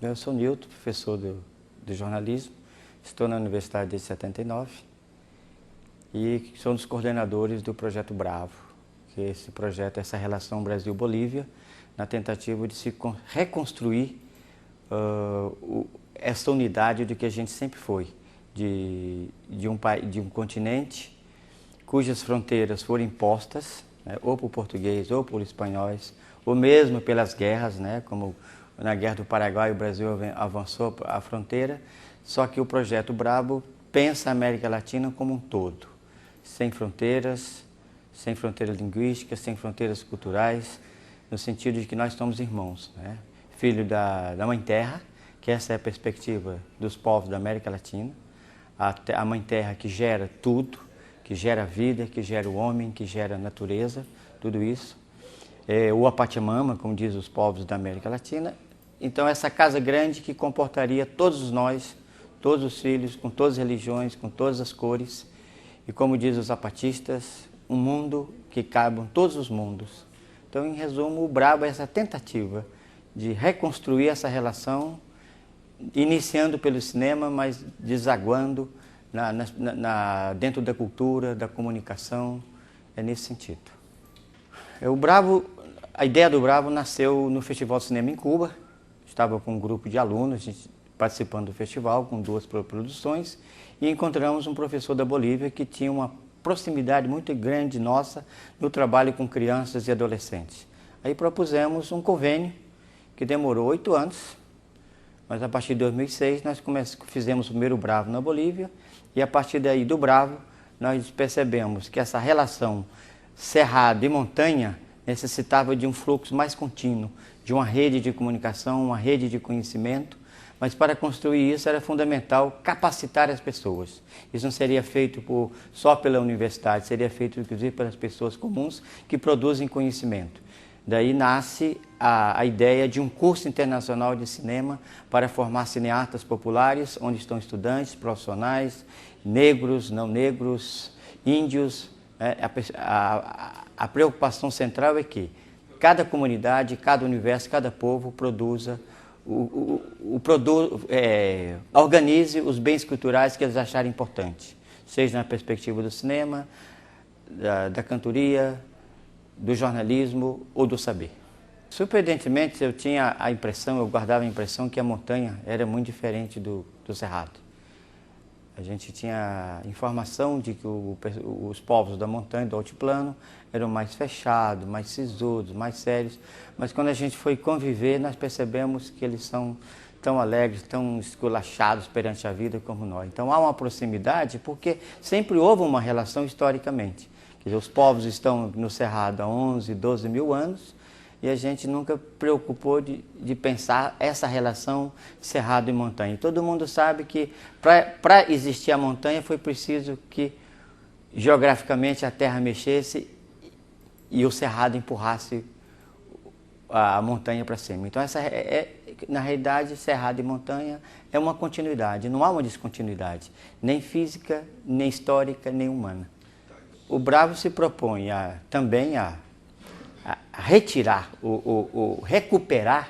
Eu sou Nilton, professor de jornalismo, estou na universidade desde 79 e sou um dos coordenadores do Projeto Bravo, que é esse projeto, essa relação Brasil-Bolívia, na tentativa de se reconstruir essa unidade do que a gente sempre foi, de um continente cujas fronteiras foram impostas, né, ou por português, ou por espanhóis, ou mesmo pelas guerras, né, como na Guerra do Paraguai o Brasil avançou a fronteira, só que o Projeto Bravo pensa a América Latina como um todo, sem fronteiras linguísticas, sem fronteiras culturais, no sentido de que nós somos irmãos, né? Filho da Mãe Terra, que essa é a perspectiva dos povos da América Latina, a Mãe Terra que gera tudo, que gera vida, que gera o homem, que gera a natureza, tudo isso. O Apachamama, como diz os povos da América Latina. Então essa casa grande que comportaria todos nós, todos os filhos, com todas as religiões, com todas as cores. E como diz os zapatistas, um mundo que caibam todos os mundos. Então, em resumo, o Bravo é essa tentativa de reconstruir essa relação, iniciando pelo cinema, mas desaguando dentro da cultura, da comunicação, é nesse sentido. A ideia do Bravo nasceu no Festival de Cinema em Cuba. Estava com um grupo de alunos, a gente participando do festival, com 2 produções, e encontramos um professor da Bolívia que tinha uma proximidade muito grande nossa no trabalho com crianças e adolescentes. Aí propusemos um convênio que demorou 8 anos, mas a partir de 2006 nós fizemos o primeiro Bravo na Bolívia, e a partir daí do Bravo nós percebemos que essa relação cerrado e montanha necessitava de um fluxo mais contínuo, de uma rede de comunicação, uma rede de conhecimento, mas para construir isso era fundamental capacitar as pessoas. Isso não seria feito só pela universidade, seria feito inclusive pelas pessoas comuns que produzem conhecimento. Daí nasce a ideia de um curso internacional de cinema para formar cineastas populares, onde estão estudantes, profissionais, negros, não negros, índios. A preocupação central é que cada comunidade, cada universo, cada povo produza, organize os bens culturais que eles acharem importantes, seja na perspectiva do cinema, da cantoria, do jornalismo ou do saber. Surpreendentemente, eu guardava a impressão que a montanha era muito diferente do cerrado. A gente tinha informação de que os povos da montanha, do altiplano, eram mais fechados, mais sisudos, mais sérios, mas quando a gente foi conviver, nós percebemos que eles são tão alegres, tão esculachados perante a vida como nós. Então há uma proximidade porque sempre houve uma relação historicamente. Quer dizer, os povos estão no cerrado há 11, 12 mil anos, e a gente nunca preocupou de pensar essa relação de cerrado e montanha. E todo mundo sabe que para existir a montanha foi preciso que geograficamente a terra mexesse e o cerrado empurrasse a montanha para cima. Então na realidade, cerrado e montanha é uma continuidade, não há uma descontinuidade, nem física, nem histórica, nem humana. O Bravo se propõe também a retirar, recuperar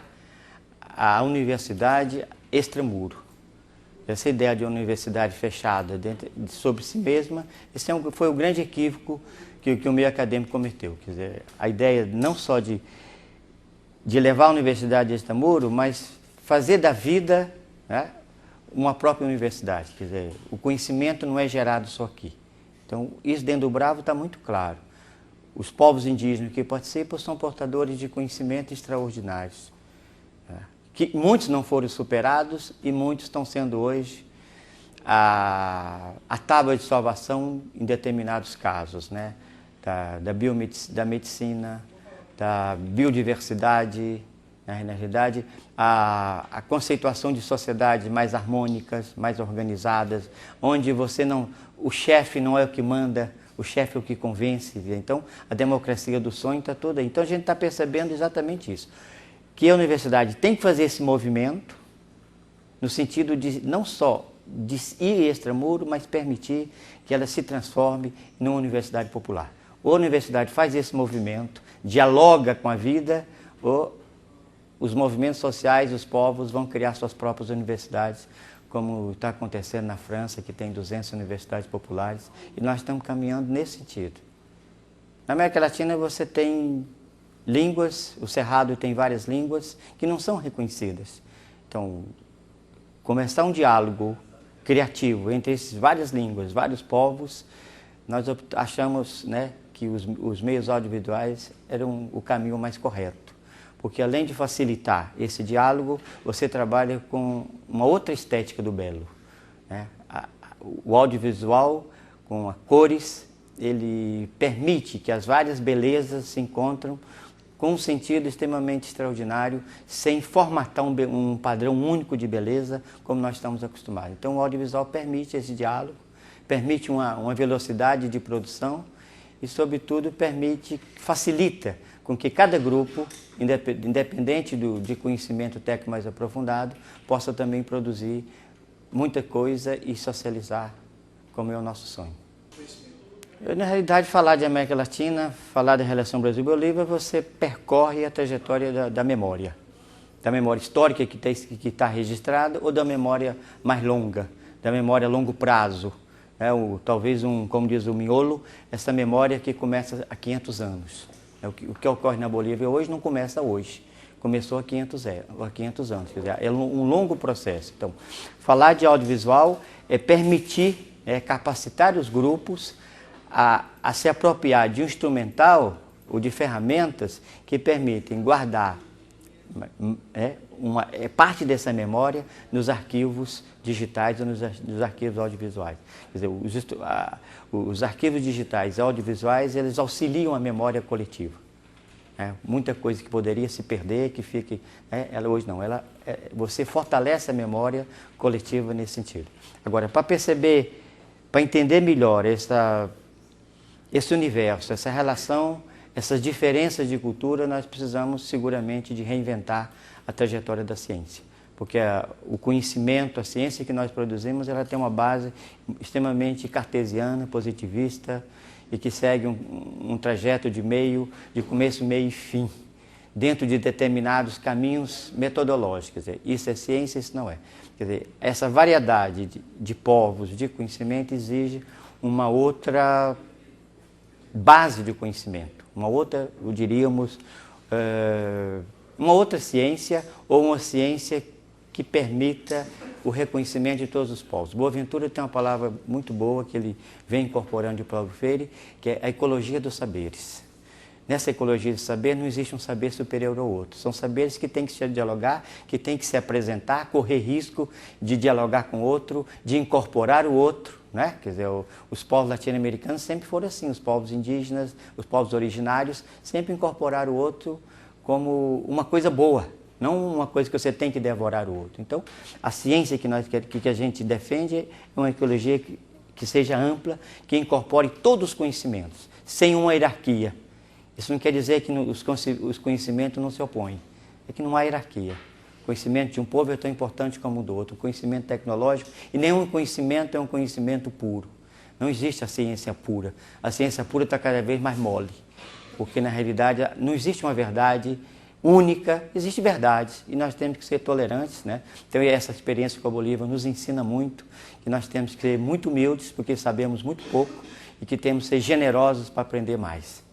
a universidade extramuro. Essa ideia de uma universidade fechada sobre si mesma, esse foi o grande equívoco que o meio acadêmico cometeu. Quer dizer, a ideia não só de levar a universidade extramuro, mas fazer da vida, né, uma própria universidade. Quer dizer, o conhecimento não é gerado só aqui. Então, isso dentro do Bravo está muito claro. Os povos indígenas que participam são portadores de conhecimento extraordinários, né? Que muitos não foram superados e muitos estão sendo hoje a tábua de salvação em determinados casos, né? Da medicina, da biodiversidade, né? Na realidade, a conceituação de sociedades mais harmônicas, mais organizadas, onde o chefe não é o que manda, o chefe é o que convence. Então, a democracia do sonho está toda aí. Então, a gente está percebendo exatamente isso. Que a universidade tem que fazer esse movimento, no sentido de não só de ir extramuro, mas permitir que ela se transforme numa universidade popular. Ou a universidade faz esse movimento, dialoga com a vida, ou os movimentos sociais, os povos vão criar suas próprias universidades, como está acontecendo na França, que tem 200 universidades populares, e nós estamos caminhando nesse sentido. Na América Latina você tem línguas, o Cerrado tem várias línguas que não são reconhecidas. Então, começar um diálogo criativo entre essas várias línguas, vários povos, nós achamos, né, que os meios audiovisuais eram o caminho mais correto. Porque além de facilitar esse diálogo, você trabalha com uma outra estética do belo, né? O audiovisual, com as cores, ele permite que as várias belezas se encontram com um sentido extremamente extraordinário, sem formatar um padrão único de beleza, como nós estamos acostumados. Então o audiovisual permite esse diálogo, permite uma velocidade de produção e, sobretudo, facilita com que cada grupo, independente de conhecimento técnico mais aprofundado, possa também produzir muita coisa e socializar, como é o nosso sonho. Na realidade, falar de América Latina, falar da relação Brasil-Bolívia, você percorre a trajetória da memória histórica que está registrada ou da memória mais longa, da memória a longo prazo. Talvez, como diz o Miolo, essa memória que começa há 500 anos. O que ocorre na Bolívia hoje não começa hoje, começou há 500 anos, quer dizer, é um longo processo. Então, falar de audiovisual é permitir, capacitar os grupos a se apropriar de um instrumental ou de ferramentas que permitem guardar parte dessa memória nos arquivos digitais ou nos arquivos audiovisuais. Quer dizer, os arquivos digitais e audiovisuais, eles auxiliam a memória coletiva. Muita coisa que poderia se perder, que fique... ela hoje não, você fortalece a memória coletiva nesse sentido. Agora, para perceber, para entender melhor esse universo, essa relação, essas diferenças de cultura, nós precisamos seguramente de reinventar a trajetória da ciência. Porque o conhecimento, a ciência que nós produzimos, ela tem uma base extremamente cartesiana, positivista, e que segue um trajeto de começo, meio e fim, dentro de determinados caminhos metodológicos. Quer dizer, isso é ciência, isso não é. Quer dizer, essa variedade de povos, de conhecimento, exige uma outra base de conhecimento, uma outra ciência, ou uma ciência que permita o reconhecimento de todos os povos. Boaventura tem uma palavra muito boa que ele vem incorporando de Paulo Freire, que é a ecologia dos saberes. Nessa ecologia do saber não existe um saber superior ao outro. São saberes que têm que se dialogar, que têm que se apresentar, correr risco de dialogar com o outro, de incorporar o outro, né? Quer dizer, os povos latino-americanos sempre foram assim, os povos indígenas, os povos originários sempre incorporaram o outro como uma coisa boa, não uma coisa que você tem que devorar o outro. Então, a ciência que a gente defende é uma ecologia que seja ampla, que incorpore todos os conhecimentos, sem uma hierarquia. Isso não quer dizer que os conhecimentos não se opõem, é que não há hierarquia. O conhecimento de um povo é tão importante como o do outro, o conhecimento tecnológico, e nenhum conhecimento é um conhecimento puro. Não existe a ciência pura. A ciência pura está cada vez mais mole, porque na realidade não existe uma verdade única, existem verdades, e nós temos que ser tolerantes, né? Então essa experiência com a Bolívia nos ensina muito, que nós temos que ser muito humildes, porque sabemos muito pouco, e que temos que ser generosos para aprender mais.